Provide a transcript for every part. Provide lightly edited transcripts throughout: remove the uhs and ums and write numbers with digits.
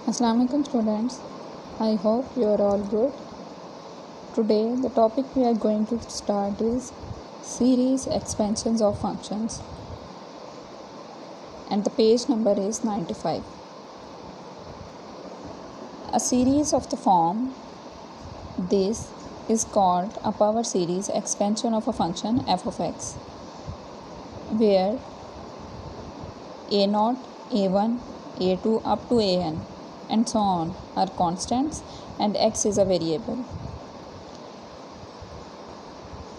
Assalamu alaikum students. I hope you are all good. Today the topic we are going to start is series expansions of functions and the page number is 95. A series of the form this is called a power series expansion of a function f of x where a0, a1, a2 up to an and so on are constants and x is a variable.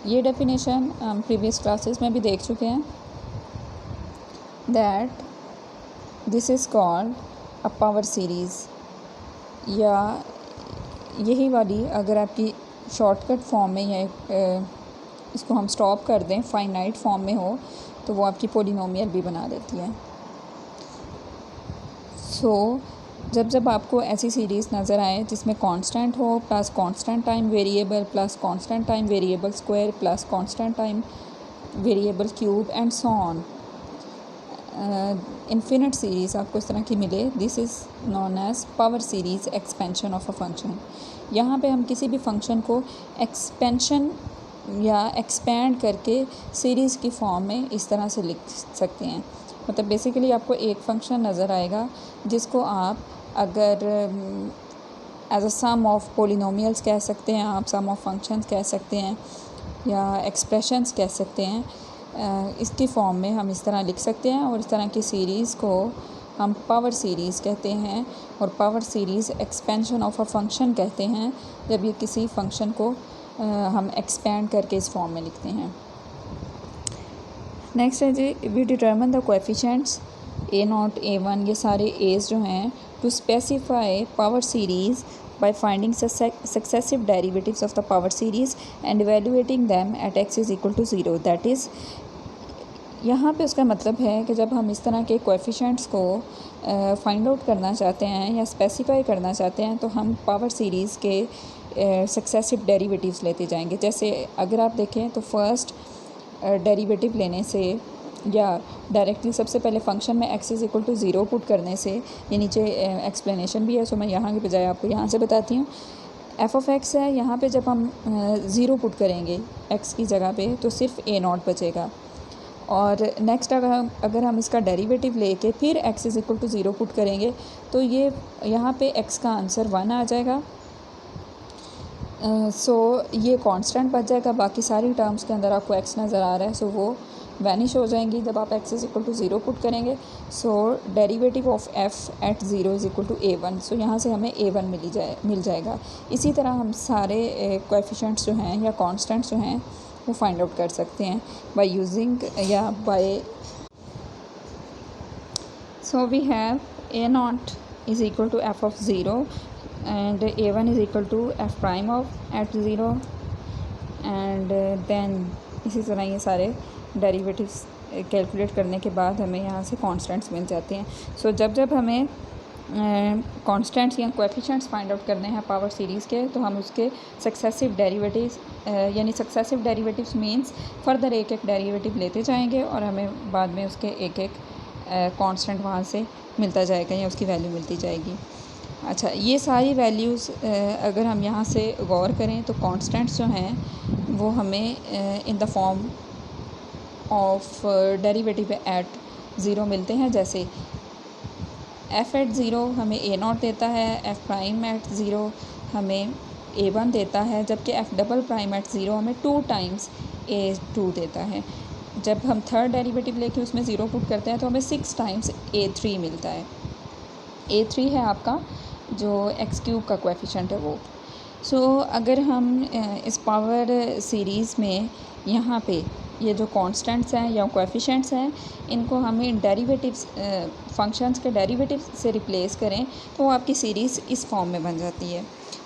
ये definition हम previous classes में भी देख चुके हैं that this is called a power series, या यही वाली अगर आपकी शॉर्टकट फॉर्म में या इसको हम स्टॉप कर दें फाइनाइट फॉर्म में हो तो वो आपकी पोलिनोमियल भी बना देती है. सो जब आपको ऐसी सीरीज़ नज़र आए जिसमें कांस्टेंट हो plus constant time variable plus constant time variable square plus constant time variable cube and so on, infinite series आपको इस तरह की मिले, this is known as power series expansion of a function. यहाँ पे हम किसी भी फंक्शन को एक्सपेंशन या एक्सपैंड करके सीरीज़ की फॉर्म में इस तरह से लिख सकते हैं. मतलब बेसिकली आपको एक फंक्शन नज़र आएगा जिसको आप अगर as a sum of polynomials कह सकते हैं, आप सम ऑफ फंक्शंस कह सकते हैं या एक्सप्रेशंस कह सकते हैं, इसकी फॉर्म में हम इस तरह लिख सकते हैं और इस तरह की सीरीज़ को हम पावर सीरीज़ कहते हैं और power series expansion of a function कहते हैं जब ये किसी फंक्शन को हम एक्सपेंड करके इस फॉर्म में लिखते हैं. नेक्स्ट है जी, we determine the coefficients a0, a1, ये सारे एज जो हैं to specify power series by finding successive derivatives of the power series and evaluating them at x is equal to 0. That is, यहाँ पे उसका मतलब है कि जब हम इस तरह के कोएफिशिएंट्स को फाइंड आउट करना चाहते हैं या स्पेसिफाई करना चाहते हैं तो हम पावर सीरीज़ के सक्सेसिव डेरिवेटिव्स लेते जाएंगे. जैसे अगर आप देखें तो फर्स्ट डेरिवेटिव लेने से या डायरेक्टली सबसे पहले फंक्शन में x is equal to 0 put करने से, ये नीचे एक्सप्लेनेशन भी है सो मैं यहाँ के बजाय आपको यहाँ से बताती हूँ. f ऑफ x है, यहाँ पे जब हम 0 पुट करेंगे x की जगह पे तो सिर्फ a0 बचेगा. और नेक्स्ट अगर हम इसका डेरिवेटिव लेके फिर x is equal to 0 put करेंगे तो ये यहाँ पे x का आंसर 1 आ जाएगा. सो ये कांस्टेंट बच जाएगा, बाकी सारी टर्म्स के अंदर आपको x नज़र आ रहा है सो वो वैनिश हो जाएंगी जब आप x is equal to 0 put करेंगे. So derivative of f at 0 is equal to a1, so यहाँ से हमें a1 मिल जाएगा. इसी तरह हम सारे कोएफिशिएंट्स जो हैं या कांस्टेंट्स जो हैं वो फाइंड आउट कर सकते हैं बाय यूजिंग या by. So we have a0 is equal to f of 0 and a1 is equal to f prime of at 0 and then इसी तरह ये सारे डेरिवेटिव्स कैलकुलेट करने के बाद हमें यहाँ से कांस्टेंट्स मिल जाते हैं. सो जब हमें कांस्टेंट्स या कोएफिशिएंट्स फाइंड आउट करने हैं पावर सीरीज़ के तो हम उसके सक्सेसिव डेरिवेटिव्स यानी सक्सेसिव डेरिवेटिव्स मींस फर्दर एक डेरिवेटिव लेते जाएंगे और हमें बाद में उसके एक कांस्टेंट वहाँ से मिलता जाएगा या उसकी वैल्यू मिलती जाएगी. अच्छा, ये सारी वैल्यूज़ अगर हम यहाँ से गौर करें तो कांस्टेंट्स जो हैं वो हमें in the form of derivative eight 0 मिलते हैं. जैसे f एट 0 हमें a0 देता है, f प्राइम एट 0 हमें a1 देता है, जबकि f डबल प्राइम एट 0 हमें 2 टाइम्स a2 देता है. जब हम थर्ड डेरिवेटिव लेके उसमें 0 पुट करते हैं तो हमें 6 टाइम्स a3 मिलता है. a3 है आपका जो एक्स क्यूब का कोएफिशिएंट है वो. सो अगर हम इस पावर सीरीज़ में यहाँ पे ये जो कांस्टेंट्स हैं या कोएफिशिएंट्स हैं इनको हमें डेरिवेटिव्स फंक्शंस के डेरिवेटिव से रिप्लेस करें तो वो आपकी सीरीज़ इस फॉर्म में बन जाती है.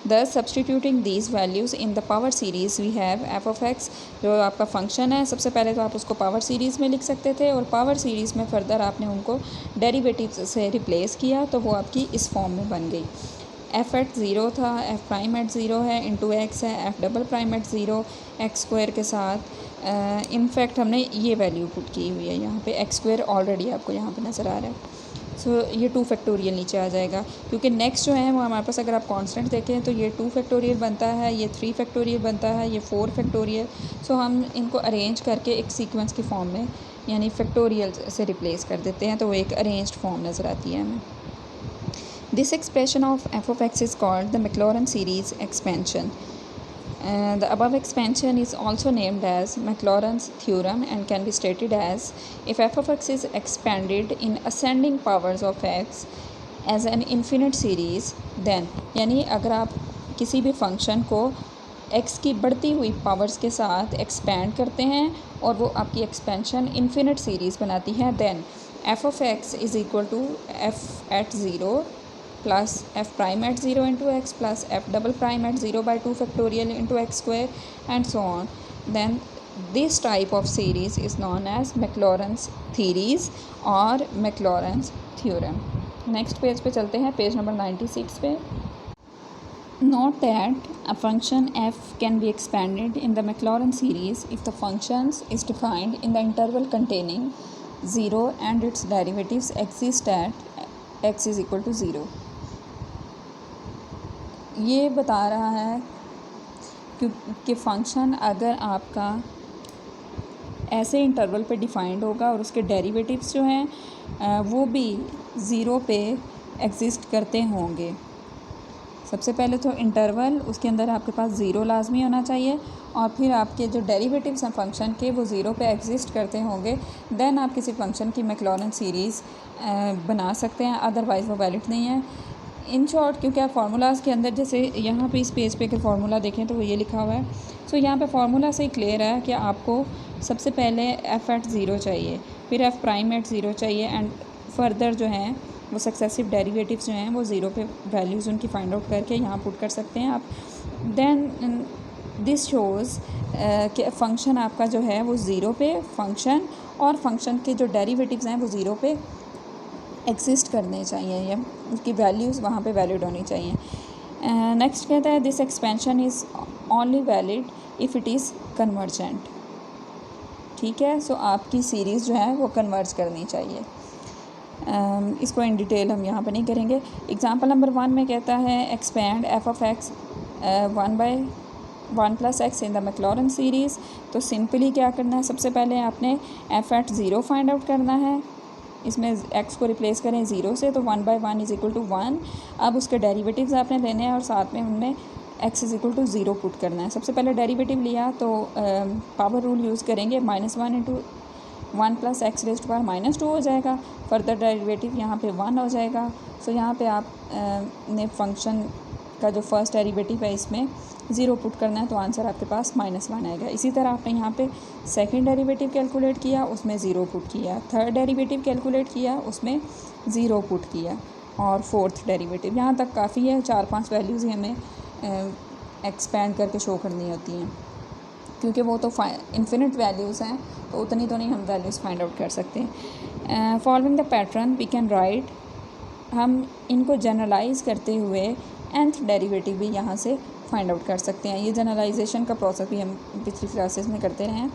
Thus substituting these values in the power series we have f of x, जो आपका फंक्शन है सबसे पहले तो आप उसको पावर सीरीज़ में लिख सकते थे और पावर सीरीज़ में फर्दर आपने उनको डेरिवेटिव से रिप्लेस किया तो वो आपकी इस फॉर्म में बन गई. f एट 0 था, f प्राइम एट 0 है, इंटू x है, f double prime eight 0 x square के साथ. इनफैक्ट हमने ये वैल्यू पुट की हुई है यहाँ पे, एक्स स्क्वायर ऑलरेडी आपको यहाँ पे नज़र आ रहा है. सो ये 2 फैक्टोरियल नीचे आ जाएगा, क्योंकि नेक्स्ट जो है वो हमारे पास अगर आप कांस्टेंट देखें तो ये 2 फैक्टोरियल बनता है, ये 3 फैक्टोरियल बनता है, ये 4 फैक्टोरियल। सो हम इनको अरेंज करके एक सीक्वेंस की फॉर्म में यानी फैक्टोरियल से रिप्लेस कर देते हैं, तो वो एक अरेंज्ड फॉर्म नज़र आती है हमें। This expression of f of x is called the Maclaurin series expansion. The above expansion is also named as Maclaurin's theorem and can be stated as if f of x is expanded in ascending powers of x as an infinite series, then यानी अगर आप किसी भी function को x की बढ़ती हुई powers के साथ एक्सपेंड करते हैं और वो आपकी एक्सपेंशन इन्फिनिट सीरीज़ बनाती है, then f of x is equal to f at 0 plus f prime at 0 into x plus f double prime at 0 by 2 factorial into x square and so on. Then this type of series is known as Maclaurin's theories or Maclaurin's theorem. Next page पे चलते हैं, page number 96 पे. Note that a function f can be expanded in the Maclaurin series if the function is defined in the interval containing 0 and its derivatives exist at x is equal to 0. ये बता रहा है कि function अगर आपका ऐसे interval पे डिफ़ाइंड होगा और उसके डेरिवेटिव्स जो हैं वो भी 0 पे एग्जिस्ट करते होंगे. सबसे पहले तो इंटरवल, उसके अंदर आपके पास 0 लाजमी होना चाहिए और फिर आपके जो डेरिवेटिव्स हैं फंक्शन के वो 0 पे एग्जिस्ट करते होंगे, देन आप किसी फंक्शन की मैक्लॉरन सीरीज़ बना सकते हैं, अदरवाइज़ वो वैलिड नहीं है. इन शॉर्ट, क्योंकि आप फार्मूलाज़ के अंदर जैसे यहाँ पे इस पेज पे के फार्मूला देखें तो वो ये लिखा हुआ है. सो यहाँ पे फार्मूला से ही क्लियर है कि आपको सबसे पहले एफ़ एट 0 चाहिए, फिर एफ़ प्राइम एट 0 चाहिए एंड फर्दर जो हैं वो सक्सेसिव डेरिवेटिव्स जो हैं वो 0 पे वैल्यूज़ उनकी फाइंड आउट करके यहाँ पुट कर सकते हैं आप. देन दिस शोज़ कि फ़ंक्शन आपका जो है वो 0 पे फंक्शन और फंक्शन के जो डेरिवेटिव्स हैं वो 0 पे एग्जिस्ट करने चाहिए, या उसकी वैल्यूज़ वहाँ पे वैलिड होनी चाहिए. नेक्स्ट कहता है this expansion is only valid if it is convergent. ठीक है, सो आपकी सीरीज़ जो है वो कन्वर्ज करनी चाहिए. इसको इन डिटेल हम यहाँ पर नहीं करेंगे. एग्जांपल नंबर 1 में कहता है expand f of x 1 plus x in the Maclaurin series. तो सिंपली क्या करना है, सबसे पहले आपने एफ एट 0 फाइंड आउट करना है. इसमें x को रिप्लेस करें 0 से, तो 1/1 इज़ इक्वल टू 1. अब उसके डेरिवेटिव्स आपने लेने हैं और साथ में उनमें x is equal to 0 put करना है. सबसे पहले डेरिवेटिव लिया तो पावर रूल यूज़ करेंगे, -1 into 1 plus x raise to power -2 हो जाएगा. फर्दर डेरिवेटिव यहाँ पे 1 हो जाएगा. सो यहाँ पे आप ने फंक्शन का जो फर्स्ट डेरिवेटिव है इसमें 0 पुट करना है, तो आंसर आपके पास -1 आएगा. इसी तरह आपने यहाँ पे सेकंड डेरिवेटिव कैलकुलेट किया, उसमें 0 पुट किया. थर्ड डेरिवेटिव कैलकुलेट किया, उसमें 0 पुट किया. और फोर्थ डेरिवेटिव, यहाँ तक काफ़ी है. 4-5 वैल्यूज़ ही हमें एक्सपेंड करके शो करनी होती हैं, क्योंकि वो तो इन्फिनिट वैल्यूज़ हैं, तो उतनी तो नहीं हम वैल्यूज़ फाइंड आउट कर सकते. Following the pattern we can write, हम इनको जनरलाइज़ करते हुए nth डेरिवेटिव भी यहाँ से फाइंड आउट कर सकते हैं. ये जनरलाइजेशन का प्रोसेस भी हम पिछली क्लासेस में करते रहे हैं.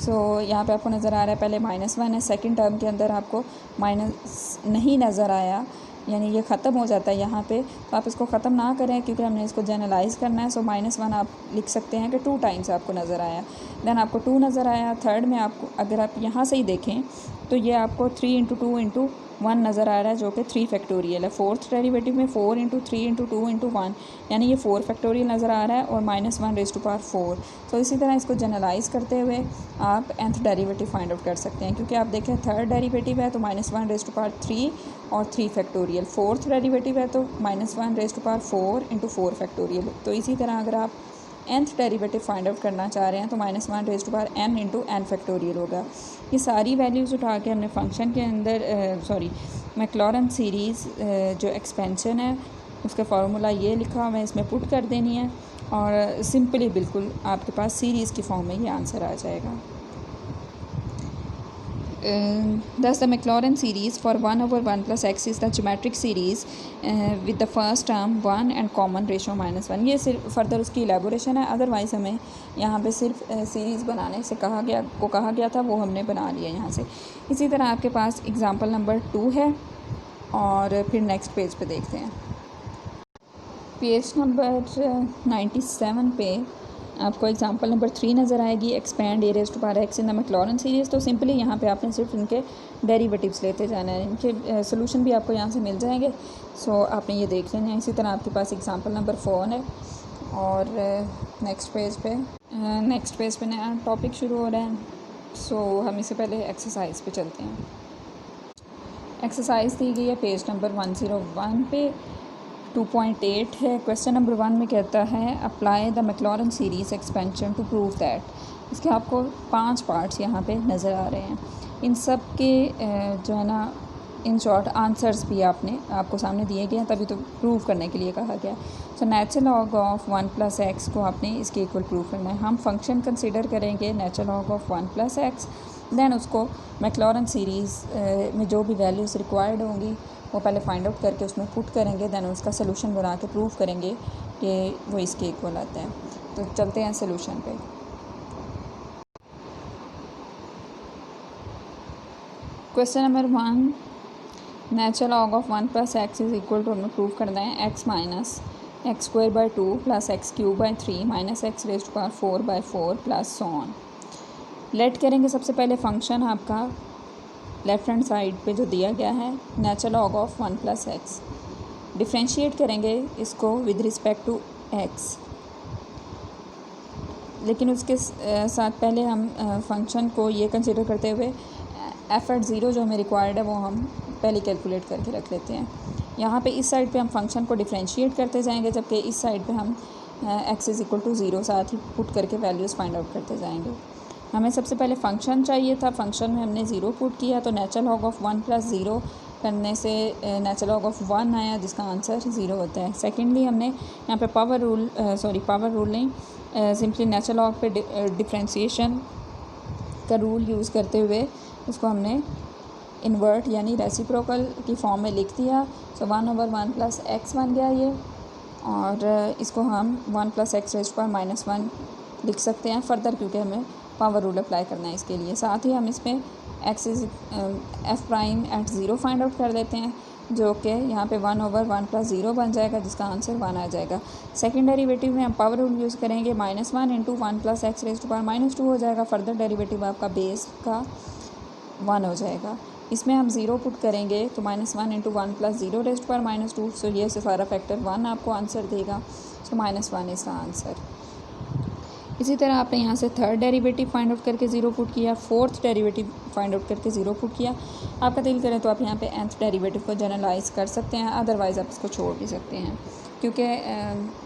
सो यहाँ पे आपको नज़र आ रहा है पहले -1 है, सेकंड टर्म के अंदर आपको माइनस नहीं नज़र आया, यानी ये ख़त्म हो जाता है यहाँ पे, तो आप इसको ख़त्म ना करें क्योंकि हमने इसको जनरलाइज़ करना है. सो -1 आप लिख सकते हैं कि 2 टाइम्स आपको नज़र आया, देन आपको 2 नज़र आया. थर्ड में आपको अगर आप यहाँ से ही देखें तो ये आपको 3 इंटू 2 इंटू 1 नज़र आ रहा है, जो कि 3 फैक्टोरियल है. फोर्थ डेरिवेटिव में 4 इंटू 3 इंटू 2 इंटू 1, यानी ये 4 फैक्टोरियल नज़र आ रहा है और -1 रेज़ टू पावर 4. तो इसी तरह इसको जनरलाइज़ करते हुए आप nth डेरिवेटिव फाइंड आउट कर सकते हैं, क्योंकि आप देखें थर्ड डेरिवेटिव है तो -1 रेज़ टू पावर 3 और 3 फैक्टोरियल. फोर्थ डेरिवेटिव है तो -1 raise to power 4 into 4 factorial. तो इसी तरह अगर आप nth डेरिवेटिव फाइंड आउट करना चाह रहे हैं तो -1 raise to power n into n factorial होगा. ये सारी वैल्यूज़ उठा के हमने फंक्शन के अंदर मैक्लॉरन सीरीज़ जो एक्सपेंशन है उसका फार्मूला ये लिखा हुआ है, इसमें पुट कर देनी है और सिंपली बिल्कुल आपके पास सीरीज़ की फॉर्म में ये आंसर आ जाएगा. Thus the Maclaurin series for 1/1 plus x is the geometric series with the first term 1 and common ratio -1. ये सिर्फ फर्दर उसकी एलेबोरेशन है, अदरवाइज़ हमें यहाँ पे सिर्फ सीरीज़ बनाने से कहा गया था, वो हमने बना लिया यहाँ से. इसी तरह आपके पास एग्ज़ाम्पल नंबर 2 है. और फिर नेक्स्ट पेज पे देखते हैं। पेज नंबर 97 पे आपको एग्जांपल नंबर 3 नज़र आएगी, expand a raise to power x in the Maclaurin series. तो सिंपली यहाँ पे आपने सिर्फ इनके डेरिवेटिव्स लेते जाना है, इनके सोल्यूशन भी आपको यहाँ से मिल जाएंगे। सो आपने ये देख लेना है। इसी तरह आपके पास एग्जांपल नंबर 4 है और नेक्स्ट पेज पे नया टॉपिक शुरू हो रहा है। सो हम इससे पहले एक्सरसाइज पे चलते हैं। एक्सरसाइज दी गई है पेज नंबर 101 पे, 2.8 है। क्वेश्चन नंबर 1 में कहता है apply the Maclaurin series expansion to prove that. इसके आपको 5 पार्ट्स यहाँ पे नज़र आ रहे हैं। इन सब के जो है ना इन शॉर्ट आंसर्स भी आपको सामने दिए गए हैं, तभी तो प्रूव करने के लिए कहा गया। So natural log of 1 + x को आपने इसके इक्वल प्रूव करना है। हम फंक्शन कंसीडर करेंगे natural log of 1 + x, then उसको मैक्लॉरेन सीरीज़ में जो भी वैल्यूज़ रिक्वायर्ड होंगी वो पहले फाइंड आउट करके उसमें पुट करेंगे, दैन उसका सोल्यूशन बना के प्रूव करेंगे कि वो इसके इक्वल आता है। तो चलते हैं सोल्यूशन पे। Question number 1, natural log of 1 + x is equal to हमें प्रूव करना है x - x² / 2 + x³ / 3 - x⁴/4 plus so on. Let करेंगे सबसे पहले फंक्शन आपका लेफ्ट हैंड साइड पे जो दिया गया है natural log of 1 + x। Differentiate करेंगे इसको विद रिस्पेक्ट टू x, लेकिन उसके साथ पहले हम फंक्शन को ये कंसिडर करते हुए f(0) जो हमें रिक्वायर्ड है वो हम पहले कैलकुलेट करके रख लेते हैं। यहाँ पे इस साइड पे हम फंक्शन को डिफ्रेंशिएट करते जाएंगे, जबकि इस साइड पे हम x = 0 साथ ही पुट करके वैल्यूज़ फाइंड आउट करते जाएंगे। हमें सबसे पहले फंक्शन चाहिए था, फंक्शन में हमने 0 पुट किया तो नेचुरल लॉग ऑफ 1 + 0 करने से नेचुरल लॉग ऑफ 1 आया, जिसका आंसर 0 होता है। सेकेंडली हमने यहाँ पे पावर रूल नहीं, सिंपली नेचुरल लॉग पे डिफ्रेंशिएशन का रूल यूज़ करते हुए उसको हमने इन्वर्ट यानी रेसिप्रोकल की फॉर्म में लिख दिया। सो 1/1 + x बन गया ये, और इसको हम 1 + x⁻⁻1 लिख सकते हैं फर्दर, क्योंकि हमें पावर रूल अप्लाई करना है इसके लिए। साथ ही हम इसमें f'(0) फाइंड आउट कर लेते हैं, जो कि यहाँ पे 1/1 + 0 बन जाएगा, जिसका आंसर 1 आ जाएगा। सेकंड डेरिवेटिव में हम पावर रूल यूज़ करेंगे, -1 × 1 + x⁻² हो जाएगा। फर्दर डेरिवेटिव आपका बेस का 1 हो जाएगा। इसमें हम 0 पुट करेंगे तो -1 × 1 + 0⁻²। सो ये से सारा फैक्टर 1 आपको आंसर देगा। सो -1 इसका आंसर। इसी तरह आपने यहाँ से थर्ड डेरिवेटिव फाइंड आउट करके 0 पुट किया, फोर्थ डेरिवेटिव फाइंड आउट करके 0 पुट किया। आपका दिल करें तो आप यहाँ पे nth डेरिवेटिव को जनरलाइज कर सकते हैं, अदरवाइज़ आप इसको छोड़ भी सकते हैं, क्योंकि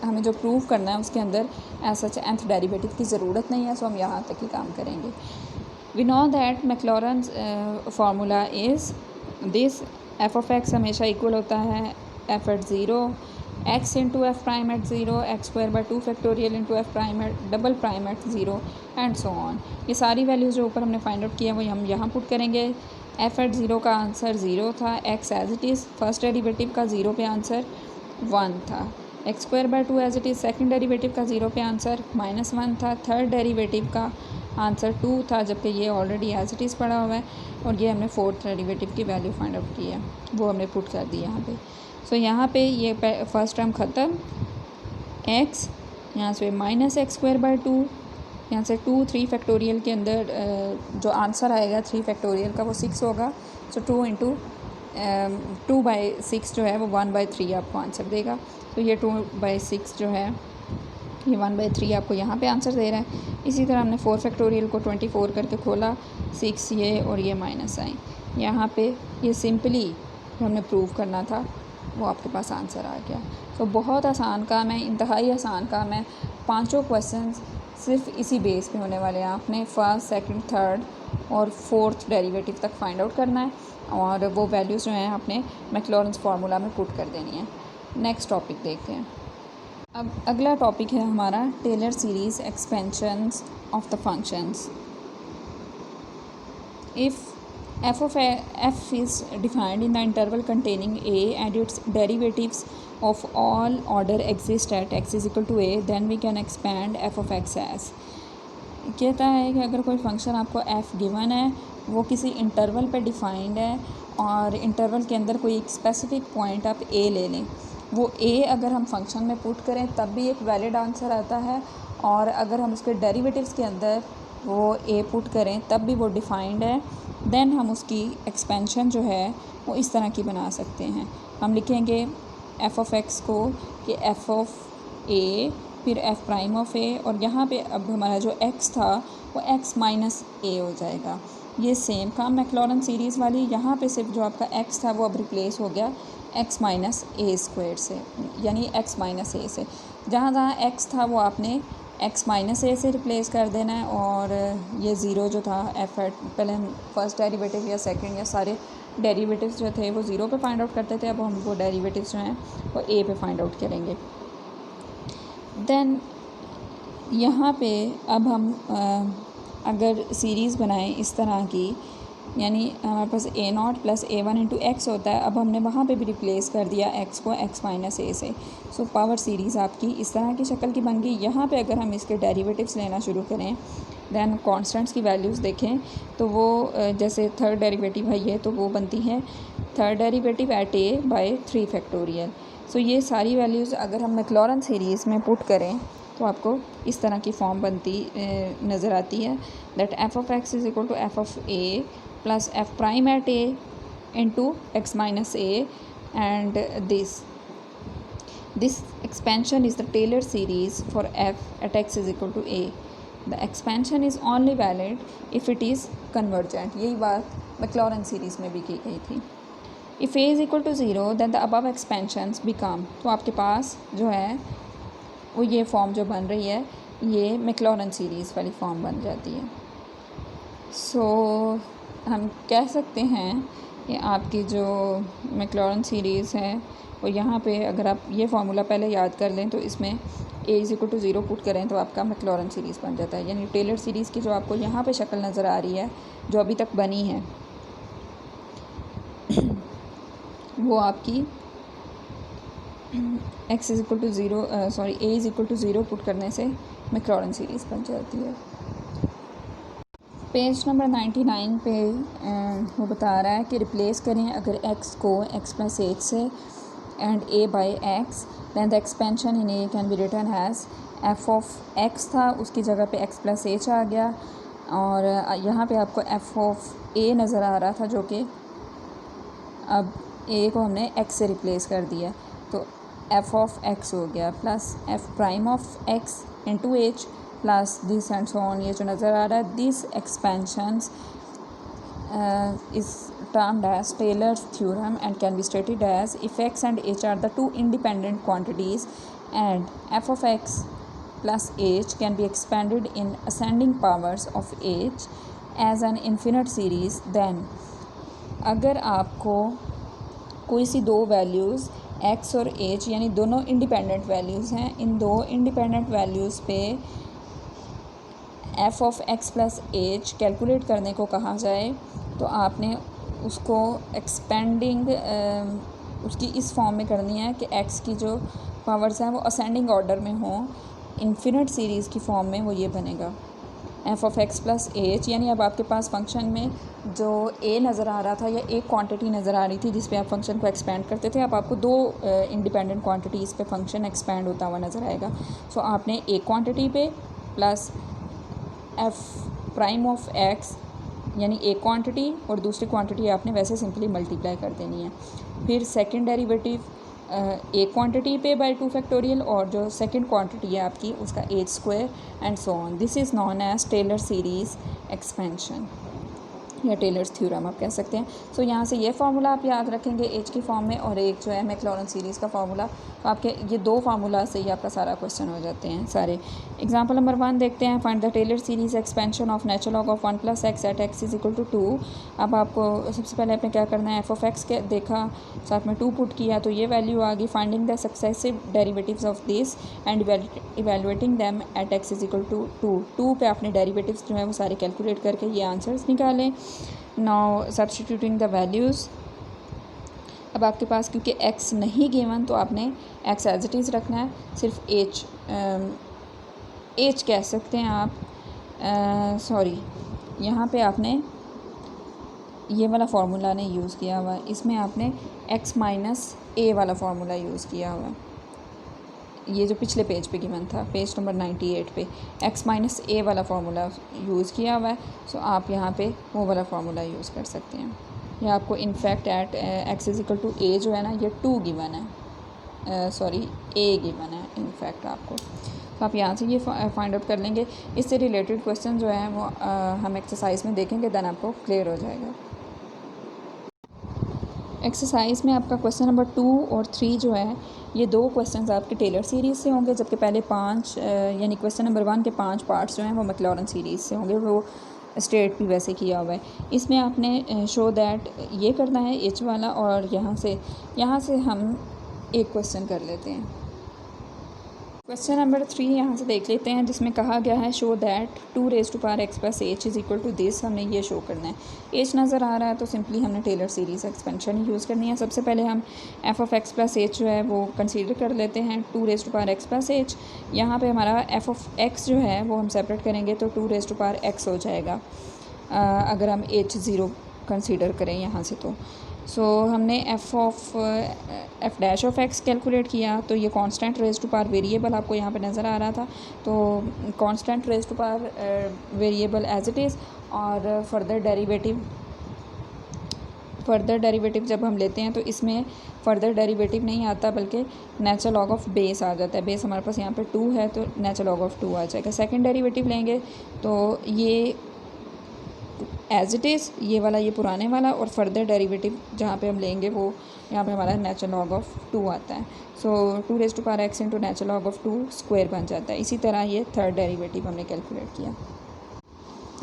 हमें जो प्रूव करना है उसके अंदर ऐसा nth डेरिवेटिव की ज़रूरत नहीं है। सो हम यहाँ तक ही काम करेंगे। We know that Maclaurin's formula is this, f(x) हमेशा इक्वल होता है f(0) x × f'(0), x² / 2 factorial × f'(0) and so on. ये सारी वैल्यूज़ जो ऊपर हमने फाइंड आउट किया वो हम यहाँ पुट करेंगे। f(0) का आंसर 0 था, x as it is, first derivative का 0 पे आंसर 1 था, x² / 2 as it is, second derivative का 0 पे आंसर -1 था, थर्ड डेरिवेटिव का आंसर 2 था, जबकि ये ऑलरेडी एज इट इज़ पड़ा हुआ है, और ये हमने फोर्थ डेरिवेटिव की वैल्यू फाइंड आउट की है, वो हमने पुट कर दी यहाँ पे। सो यहाँ पे ये फर्स्ट टर्म ख़त्म, x यहाँ से -x² / 2, यहाँ से 2 3 फैक्टोरियल के अंदर जो आंसर आएगा 3 फैक्टोरियल का वो 6 होगा। सो 2/6 जो है वो 1/3 आपको आंसर देगा। तो ये 2/6 जो है ये 1/3 आपको यहाँ पे आंसर दे रहा है। इसी तरह हमने 4 फैक्टोरियल को 24 करके खोला, 6 ये और ये माइनस आई, यहाँ पे ये सिंपली जो हमने प्रूव करना था वो आपके पास आंसर आ गया। तो बहुत आसान काम है, इंतहाई आसान काम है। पांचों क्वेश्चंस सिर्फ इसी बेस पे होने वाले हैं। आपने फर्स्ट, सेकंड, थर्ड और फोर्थ डेरिवेटिव तक फाइंड आउट करना है, और वो वैल्यूज़ जो हैं आपने मैक्लॉरेंस फार्मूला में पुट कर देनी है। नेक्स्ट टॉपिक देखते हैं। अब अगला टॉपिक है हमारा Taylor series expansions of the functions. If f is defined in the interval containing a and its derivatives of all order exist at x = a, then we can expand f(x) as। कहता है कि अगर कोई function आपको f given है, वो किसी interval पे डिफाइंड है और इंटरवल के अंदर कोई एक स्पेसिफिक पॉइंट आप ए ले लें, वो ए अगर हम फंक्शन में पुट करें तब भी एक वैलिड आंसर आता है, और अगर हम उसके डेरिवेटिव्स के अंदर वो ए पुट करें तब भी वो डिफाइंड है। देन हम उसकी एक्सपेंशन जो है वो इस तरह की बना सकते हैं। हम लिखेंगे एफ ऑफ एक्स को कि एफ ऑफ ए फिर एफ प्राइम ऑफ ए, और यहाँ पे अब हमारा जो एक्स था वो एक्स माइनस ए हो जाएगा। ये सेम काम मैक्लॉरन सीरीज़ वाली, यहाँ पे सिर्फ जो आपका एक्स था वो अब रिप्लेस हो गया एक्स माइनस ए स्क्वायर से, यानी एक्स माइनस ए से। जहाँ जहाँ एक्स था वो आपने एक्स माइनस ए से रिप्लेस कर देना है, और ये ज़ीरो जो था एफ पहले हम फर्स्ट डेरिवेटिव या सेकंड या सारे डेरिवेटिव्स जो थे वो ज़ीरो पे फाइंड आउट करते थे, अब हम वो डेरिवेटिव्स जो हैं वो ए पे फाइंड आउट करेंगे। देन यहाँ पे अब हम अगर सीरीज़ बनाएं इस तरह की, यानी हमारे पास a naught plus a one into x होता है, अब हमने वहाँ पे भी रिप्लेस कर दिया एक्स को एक्स माइनस ए से। सो पावर सीरीज़ आपकी इस तरह की शक्ल की बन गई। यहाँ पे अगर हम इसके डेरिवेटिव्स लेना शुरू करें, दैन कॉन्स्टेंट्स की वैल्यूज़ देखें तो वो जैसे थर्ड डेरिवेटिव है ये, तो वो बनती है third derivative at a by 3 factorial. So ये सारी वैल्यूज़ अगर हम मैक्लॉरन सीरीज़ में पुट करें तो आपको इस तरह की फॉर्म बनती नज़र आती है, that f of x is equal to f of a plus f prime at a into x minus a, and this expansion is the Taylor series for f at x is equal to a. The expansion is only valid if it is convergent. यही बात मैक्लॉरन series में भी की गई थी। If a is equal to 0 then the above expansions become, तो आपके पास जो है वो ये फॉर्म जो बन रही है ये मैक्लॉरन सीरीज़ वाली फॉर्म बन जाती है। सो हम कह सकते हैं कि आपकी जो मैक्लॉरन सीरीज़ है वो यहाँ पे अगर आप ये फार्मूला पहले याद कर लें तो इसमें a is equal to 0 put करें तो आपका मैक्लॉरन सीरीज़ बन जाता है। यानी टेलर सीरीज़ की जो आपको यहाँ पे शक्ल नज़र आ रही है जो अभी तक बनी है वो आपकी x is equal to 0 sorry a is equal to 0 put करने से मैक्लॉरन सीरीज़ बन जाती है। पेज नंबर 99 पे वो बता रहा है कि रिप्लेस करें अगर x को x प्लस एच से and a by x, then the expansion in a can be written as f of x था उसकी जगह पे x प्लस एच आ गया, और यहाँ पे आपको f ऑफ a नज़र आ रहा था जो कि अब a को हमने x से रिप्लेस कर दिया, तो f ऑफ x हो गया plus f prime of x into h plus this and so on. ये जो नज़र आ रहा है this expansions is termed as Taylor's theorem and can be stated as if x and h are the two independent quantities and f of x plus h can be expanded in ascending powers of h as an infinite series. Then अगर आपको कोई सी दो values x और h यानी दोनों independent values हैं, इन दो independent values पे f of x plus H calculate करने को कहा जाए तो आपने उसको एक्सपेंडिंग उसकी इस फॉर्म में करनी है कि x की जो पावर्स हैं वो असेंडिंग ऑर्डर में हों, इन्फिनिट सीरीज़ की फॉर्म में वो ये बनेगा f of x plus H. यानी अब आपके पास फंक्शन में जो a नज़र आ रहा था या एक क्वांटिटी नज़र आ रही थी जिस पे आप फंक्शन को एक्सपेंड करते थे, अब आपको दो इंडिपेंडेंट क्वांटिटीज़ पे फंक्शन एक्सपेंड होता हुआ नज़र आएगा। सो आपने एक क्वांटिटी पे plus f prime of x यानी एक क्वांटिटी और दूसरी क्वांटिटी आपने वैसे सिंपली मल्टीप्लाई कर देनी है। फिर सेकंड डेरिवेटिव एक क्वांटिटी पे बाय 2 फैक्टोरियल और जो सेकंड क्वांटिटी है आपकी उसका h square and so on. This is known as Taylor series expansion या टेलर्स थ्योरम आप कह सकते हैं। सो यहाँ से ये फार्मूला आप याद रखेंगे एच की फॉर्म में, और एक जो है मैक्लॉरन सीरीज़ का फार्मूला, तो आपके ये दो फार्मूला से ही आपका सारा क्वेश्चन हो जाते हैं सारे। एग्जांपल नंबर 1 देखते हैं, find the Taylor series expansion of natural log of 1 plus x at x is equal to 2। अब आपको सबसे पहले आपने क्या करना है, एफ ऑफ एक्स के देखा साथ में 2 पुट किया तो ये वैल्यू आ गई। Finding the successive derivatives of this and evaluating them at x is equal to 2 पे आपने डेरिवेटिव्स जो है वो सारे कैलकुलेट करके ये आंसर्स निकालें। नाउ सब्स्टिट्यूटिंग द वैल्यूज़, अब आपके पास क्योंकि x नहीं गिवन तो आपने x एज इट इज़ रखना है, सिर्फ h कह सकते हैं आप, सॉरी यहाँ पे आपने ये वाला फार्मूला नहीं यूज़ किया हुआ है, इसमें आपने x माइनस ए वाला फार्मूला यूज़ किया हुआ है। ये जो पिछले पेज पे गिवन था, पेज नंबर 98 पे x माइनस ए वाला फार्मूला यूज़ किया हुआ है। सो आप यहाँ पे वो वाला फार्मूला यूज़ कर सकते हैं। या आपको in fact at x is equal to a जो है ना, ये 2 गिवन है, सॉरी ए गिवन है इनफैक्ट आपको। तो आप यहाँ से ये फाइंड आउट कर लेंगे। इससे रिलेटेड क्वेश्चन जो है वो हम एक्सरसाइज में देखेंगे, देन आपको क्लियर हो जाएगा। एक्सरसाइज में आपका क्वेश्चन नंबर 2 और 3 जो है, ये 2 क्वेश्चंस आपके टेलर सीरीज़ से होंगे, जबकि पहले 5 यानी क्वेश्चन नंबर 1 के 5 पार्ट्स जो हैं वो मैक्लॉरन सीरीज़ से होंगे। वो स्टेट भी वैसे किया हुआ है। इसमें आपने शो दैट ये करना है एच वाला, और यहाँ से हम एक क्वेश्चन कर लेते हैं। क्वेश्चन नंबर 3 यहाँ से देख लेते हैं, जिसमें कहा गया है show that 2 raise to power x plus h is equal to this. हमने ये शो करना है। एच नज़र आ रहा है तो सिंपली हमने टेलर सीरीज़ एक्सपेंशन ही यूज़ करनी है। सबसे पहले हम f of x plus h जो है वो कंसीडर कर लेते हैं 2 raise to power x plus h. यहाँ पे हमारा एफ ऑफ एक्स जो है वो हम सेपरेट करेंगे तो 2 रेज़ टू पावर x हो जाएगा, अगर हम एच ज़ीरो कंसीडर करें यहाँ से। तो हमने f dash of x calculate किया, तो ये constant raise to power variable आपको यहाँ पे नज़र आ रहा था। तो constant raise to power variable as it is, और फर्दर डेरिवेटिव जब हम लेते हैं तो इसमें फर्दर डेरिवेटिव नहीं आता, बल्कि नेचुरल लॉग ऑफ बेस आ जाता है। बेस हमारे पास यहाँ पे 2 है तो नेचुरल लॉग ऑफ 2 आ जाएगा। सेकेंड डेरिवेटिव लेंगे तो ये एज इट इज़, ये वाला ये पुराने वाला, और फर्दर डेरिवेटिव जहाँ पे हम लेंगे वो यहाँ पे हमारा नेचुरल लॉग ऑफ 2 आता है। So 2 raise to power x into natural log of 2 square बन जाता है। इसी तरह ये थर्ड डेरिवेटिव हमने कैलकुलेट किया।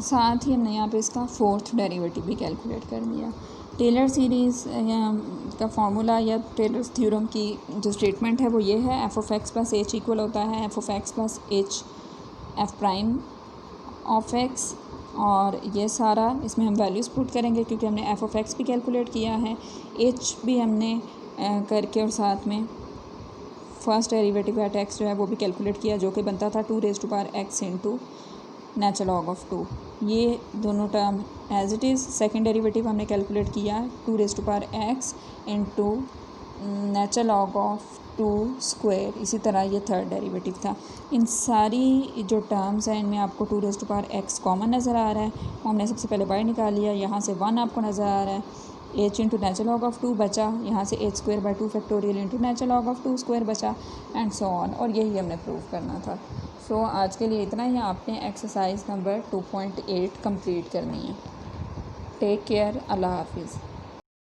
साथ ही हमने यहाँ पे इसका फोर्थ डेरिवेटिव भी कैलकुलेट कर दिया। टेलर सीरीज़ का फार्मूला या टेलर्स थ्योरम की जो स्टेटमेंट है वो ये है, F of x plus H equal होता है F of x plus H F prime of x. और ये सारा इसमें हम वैल्यूज़ पुट करेंगे, क्योंकि हमने एफ ऑफ एक्स भी कैलकुलेट किया है, एच भी हमने करके, और साथ में फर्स्ट डेरिवेटिव एट एक्स जो है वो भी कैलकुलेट किया, जो कि बनता था 2 raise to power x into natural log of 2। ये दोनों term as it is. Second derivative हमने कैलकुलेट किया 2 raise to power x into natural log of 2 square. इसी तरह ये थर्ड डेरिवेटिव था। इन सारी जो टर्म्स हैं इनमें आपको 2 raise to power x common नज़र आ रहा है, हमने सबसे पहले बाहर निकाल लिया। यहाँ से 1 आपको नज़र आ रहा है, H into natural log of 2 बचा, यहाँ से H square by 2 factorial into natural log of 2 square बचा, एंड सो ऑन। और यही हमने प्रूव करना था। सो आज के लिए इतना ही। आपने एक्सरसाइज नंबर 2.8 कंप्लीट करनी है। Take care. अल्लाह हाफिज़।